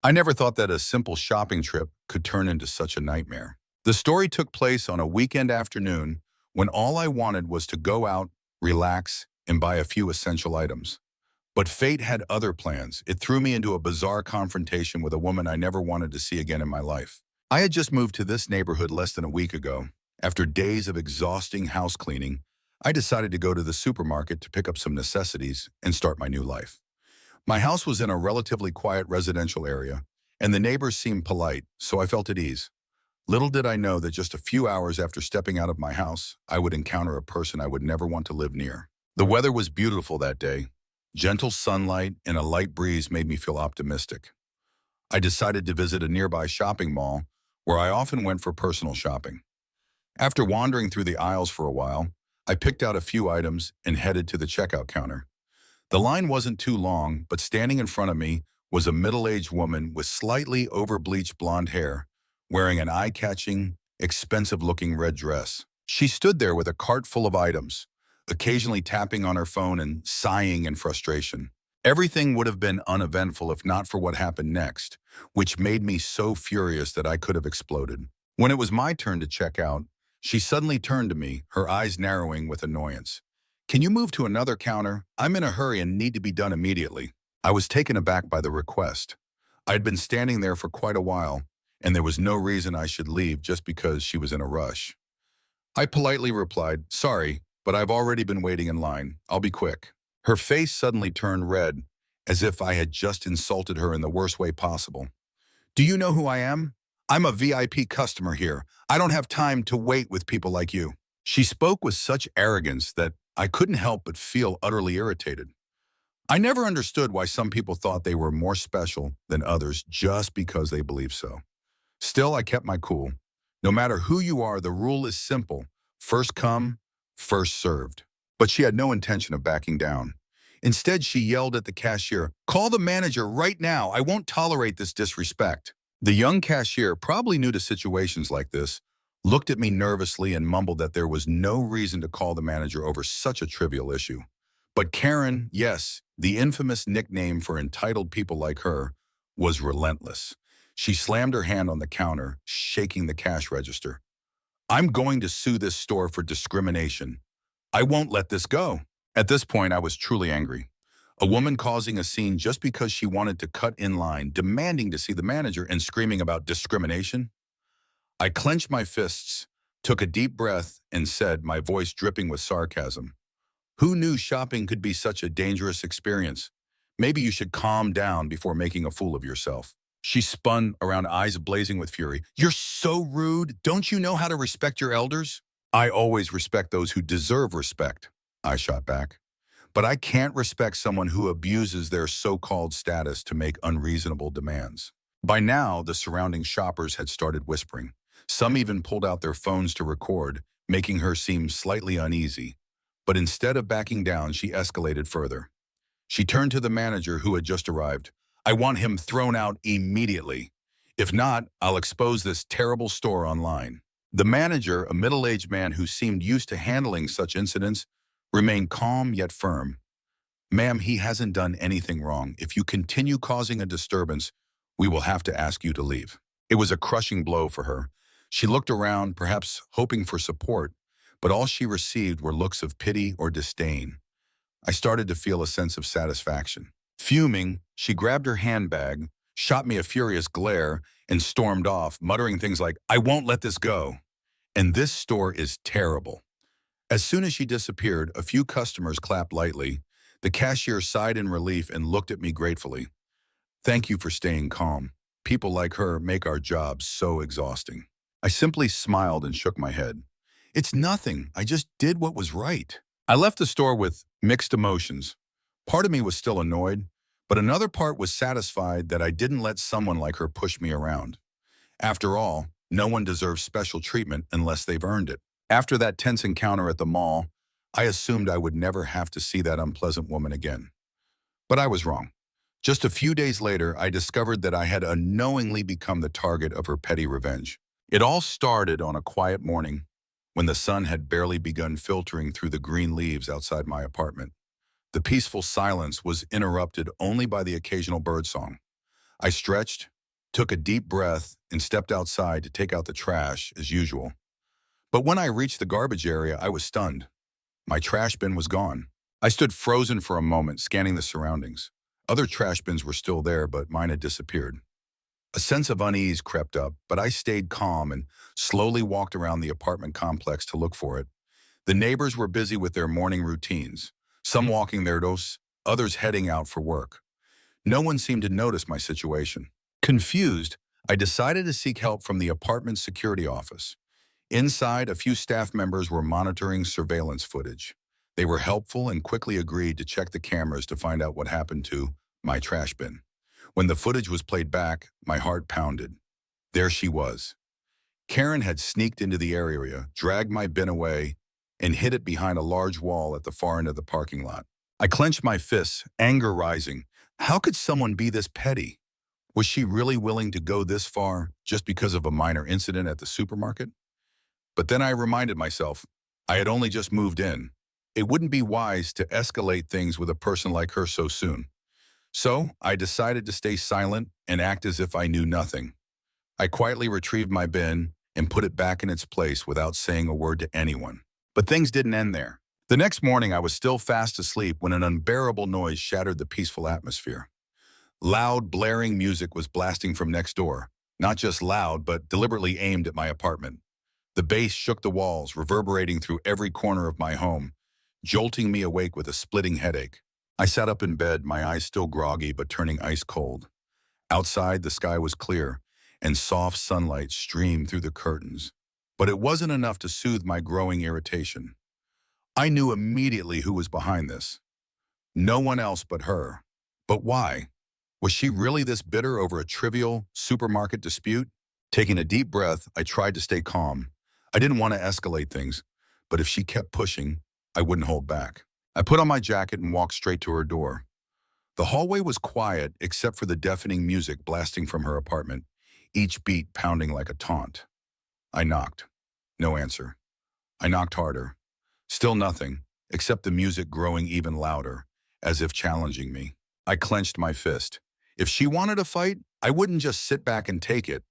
I never thought that a simple shopping trip could turn into such a nightmare. The story took place on a weekend afternoon when all I wanted was to go out, relax, and buy a few essential items. But fate had other plans. It threw me into a bizarre confrontation with a woman I never wanted to see again in my life. I had just moved to this neighborhood less than a week ago. After days of exhausting house cleaning, I decided to go to the supermarket to pick up some necessities and start my new life. My house was in a relatively quiet residential area, and the neighbors seemed polite, so I felt at ease. Little did I know that just a few hours after stepping out of my house, I would encounter a person I would never want to live near. The weather was beautiful that day. Gentle sunlight and a light breeze made me feel optimistic. I decided to visit a nearby shopping mall where I often went for personal shopping. After wandering through the aisles for a while, I picked out a few items and headed to the checkout counter. The line wasn't too long, but standing in front of me was a middle-aged woman with slightly over-bleached blonde hair, wearing an eye-catching, expensive-looking red dress. She stood there with a cart full of items, occasionally tapping on her phone and sighing in frustration. Everything would have been uneventful if not for what happened next, which made me so furious that I could have exploded. When it was my turn to check out, she suddenly turned to me, her eyes narrowing with annoyance. "Can you move to another counter? I'm in a hurry and need to be done immediately." I was taken aback by the request. I had been standing there for quite a while, and there was no reason I should leave just because she was in a rush. I politely replied, "Sorry, but I've already been waiting in line. I'll be quick." Her face suddenly turned red, as if I had just insulted her in the worst way possible. "Do you know who I am? I'm a VIP customer here. I don't have time to wait with people like you." She spoke with such arrogance that I couldn't help but feel utterly irritated. I never understood why some people thought they were more special than others just because they believed so. Still, I kept my cool. No matter who you are, the rule is simple. First come, first served. But she had no intention of backing down. Instead, she yelled at the cashier, "Call the manager right now. I won't tolerate this disrespect." The young cashier, probably new to situations like this, looked at me nervously and mumbled that there was no reason to call the manager over such a trivial issue. But Karen, yes, the infamous nickname for entitled people like her, was relentless. She slammed her hand on the counter, shaking the cash register. "I'm going to sue this store for discrimination. I won't let this go." At this point, I was truly angry. A woman causing a scene just because she wanted to cut in line, demanding to see the manager and screaming about discrimination. I clenched my fists, took a deep breath, and said, my voice dripping with sarcasm, "Who knew shopping could be such a dangerous experience? Maybe you should calm down before making a fool of yourself." She spun around, eyes blazing with fury. "You're so rude. Don't you know how to respect your elders?" "I always respect those who deserve respect," I shot back. "But I can't respect someone who abuses their so-called status to make unreasonable demands." By now, the surrounding shoppers had started whispering. Some even pulled out their phones to record, making her seem slightly uneasy. But instead of backing down, she escalated further. She turned to the manager who had just arrived. "I want him thrown out immediately. If not, I'll expose this terrible store online." The manager, a middle-aged man who seemed used to handling such incidents, remained calm yet firm. "Ma'am, he hasn't done anything wrong. If you continue causing a disturbance, we will have to ask you to leave." It was a crushing blow for her. She looked around, perhaps hoping for support, but all she received were looks of pity or disdain. I started to feel a sense of satisfaction. Fuming, she grabbed her handbag, shot me a furious glare, and stormed off, muttering things like, "I won't let this go. And this store is terrible." As soon as she disappeared, a few customers clapped lightly. The cashier sighed in relief and looked at me gratefully. "Thank you for staying calm. People like her make our jobs so exhausting." I simply smiled and shook my head. "It's nothing. I just did what was right." I left the store with mixed emotions. Part of me was still annoyed, but another part was satisfied that I didn't let someone like her push me around. After all, no one deserves special treatment unless they've earned it. After that tense encounter at the mall, I assumed I would never have to see that unpleasant woman again. But I was wrong. Just a few days later, I discovered that I had unknowingly become the target of her petty revenge. It all started on a quiet morning when the sun had barely begun filtering through the green leaves outside my apartment. The peaceful silence was interrupted only by the occasional birdsong. I stretched, took a deep breath, and stepped outside to take out the trash as usual. But when I reached the garbage area, I was stunned. My trash bin was gone. I stood frozen for a moment, scanning the surroundings. Other trash bins were still there, but mine had disappeared. A sense of unease crept up, but I stayed calm and slowly walked around the apartment complex to look for it. The neighbors were busy with their morning routines, some walking their dogs, others heading out for work. No one seemed to notice my situation. Confused, I decided to seek help from the apartment security office. Inside, a few staff members were monitoring surveillance footage. They were helpful and quickly agreed to check the cameras to find out what happened to my trash bin. When the footage was played back, my heart pounded. There she was. Karen had sneaked into the area, dragged my bin away, and hid it behind a large wall at the far end of the parking lot. I clenched my fists, anger rising. How could someone be this petty? Was she really willing to go this far just because of a minor incident at the supermarket? But then I reminded myself, I had only just moved in. It wouldn't be wise to escalate things with a person like her so soon. So I decided to stay silent and act as if I knew nothing. I quietly retrieved my bin and put it back in its place without saying a word to anyone. But things didn't end there. The next morning, I was still fast asleep when an unbearable noise shattered the peaceful atmosphere. Loud, blaring music was blasting from next door, not just loud, but deliberately aimed at my apartment. The bass shook the walls, reverberating through every corner of my home, jolting me awake with a splitting headache. I sat up in bed, my eyes still groggy but turning ice cold. Outside, the sky was clear, and soft sunlight streamed through the curtains. But it wasn't enough to soothe my growing irritation. I knew immediately who was behind this. No one else but her. But why? Was she really this bitter over a trivial supermarket dispute? Taking a deep breath, I tried to stay calm. I didn't want to escalate things, but if she kept pushing, I wouldn't hold back. I put on my jacket and walked straight to her door. The hallway was quiet except for the deafening music blasting from her apartment, each beat pounding like a taunt. I knocked. No answer. I knocked harder. Still nothing, except the music growing even louder, as if challenging me. I clenched my fist. If she wanted a fight, I wouldn't just sit back and take it.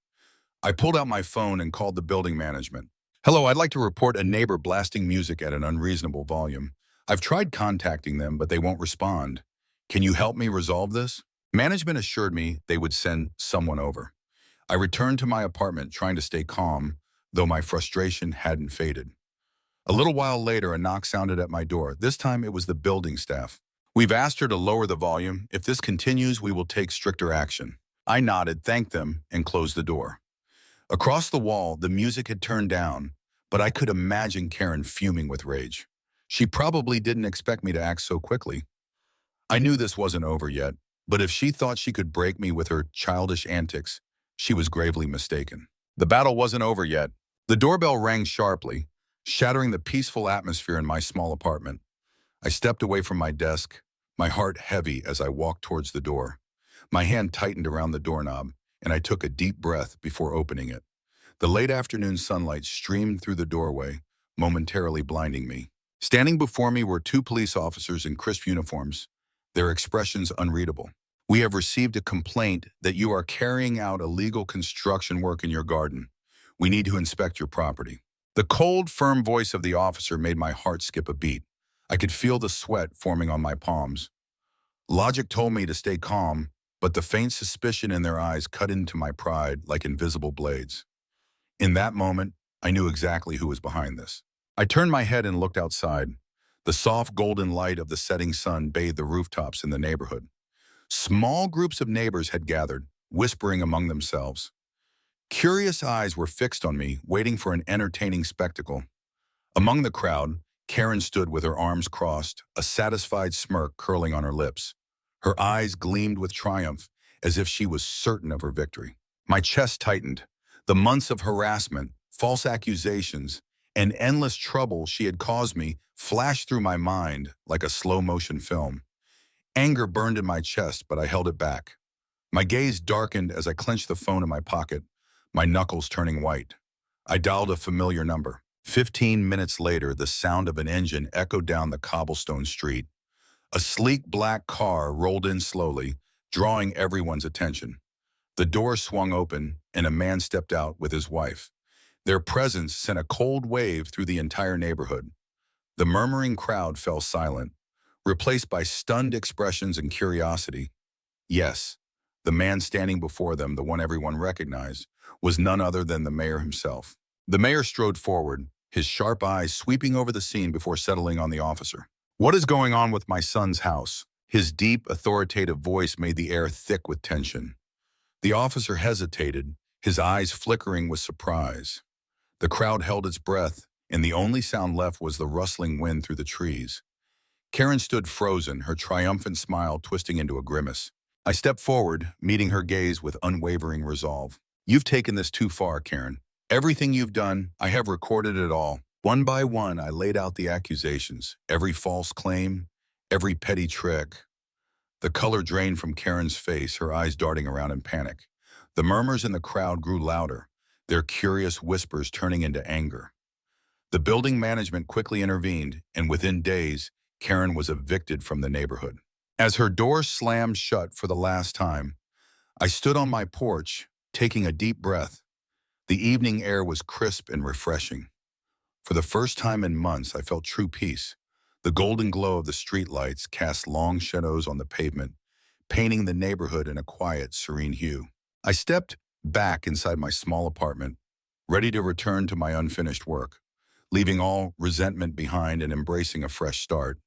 I pulled out my phone and called the building management. Hello, I'd like to report a neighbor blasting music at an unreasonable volume. I've tried contacting them, but they won't respond. Can you help me resolve this? Management assured me they would send someone over. I returned to my apartment trying to stay calm, though my frustration hadn't faded. A little while later, a knock sounded at my door. This time it was the building staff. We've asked her to lower the volume. If this continues, we will take stricter action. I nodded, thanked them, and closed the door. Across the wall, the music had turned down, but I could imagine Karen fuming with rage. She probably didn't expect me to act so quickly. I knew this wasn't over yet, but if she thought she could break me with her childish antics, she was gravely mistaken. The battle wasn't over yet. The doorbell rang sharply, shattering the peaceful atmosphere in my small apartment. I stepped away from my desk, my heart heavy as I walked towards the door. My hand tightened around the doorknob, and I took a deep breath before opening it. The late afternoon sunlight streamed through the doorway, momentarily blinding me. Standing before me were two police officers in crisp uniforms, their expressions unreadable. We have received a complaint that you are carrying out illegal construction work in your garden. We need to inspect your property. The cold, firm voice of the officer made my heart skip a beat. I could feel the sweat forming on my palms. Logic told me to stay calm, but the faint suspicion in their eyes cut into my pride like invisible blades. In that moment, I knew exactly who was behind this. I turned my head and looked outside. The soft golden light of the setting sun bathed the rooftops in the neighborhood. Small groups of neighbors had gathered, whispering among themselves. Curious eyes were fixed on me, waiting for an entertaining spectacle. Among the crowd, Karen stood with her arms crossed, a satisfied smirk curling on her lips. Her eyes gleamed with triumph, as if she was certain of her victory. My chest tightened. The months of harassment, false accusations, and endless trouble she had caused me flashed through my mind like a slow-motion film. Anger burned in my chest, but I held it back. My gaze darkened as I clenched the phone in my pocket, my knuckles turning white. I dialed a familiar number. 15 minutes later, the sound of an engine echoed down the cobblestone street. A sleek black car rolled in slowly, drawing everyone's attention. The door swung open, and a man stepped out with his wife. Their presence sent a cold wave through the entire neighborhood. The murmuring crowd fell silent, replaced by stunned expressions and curiosity. Yes, the man standing before them, the one everyone recognized, was none other than the mayor himself. The mayor strode forward, his sharp eyes sweeping over the scene before settling on the officer. "What is going on with my son's house?" His deep, authoritative voice made the air thick with tension. The officer hesitated, his eyes flickering with surprise. The crowd held its breath, and the only sound left was the rustling wind through the trees. Karen stood frozen, her triumphant smile twisting into a grimace. I stepped forward, meeting her gaze with unwavering resolve. "You've taken this too far, Karen. Everything you've done, I have recorded it all." One by one, I laid out the accusations, every false claim, every petty trick. The color drained from Karen's face, her eyes darting around in panic. The murmurs in the crowd grew louder, their curious whispers turning into anger. The building management quickly intervened, and within days, Karen was evicted from the neighborhood. As her door slammed shut for the last time, I stood on my porch, taking a deep breath. The evening air was crisp and refreshing. For the first time in months, I felt true peace. The golden glow of the streetlights cast long shadows on the pavement, painting the neighborhood in a quiet, serene hue. I stepped back inside my small apartment, ready to return to my unfinished work, leaving all resentment behind and embracing a fresh start.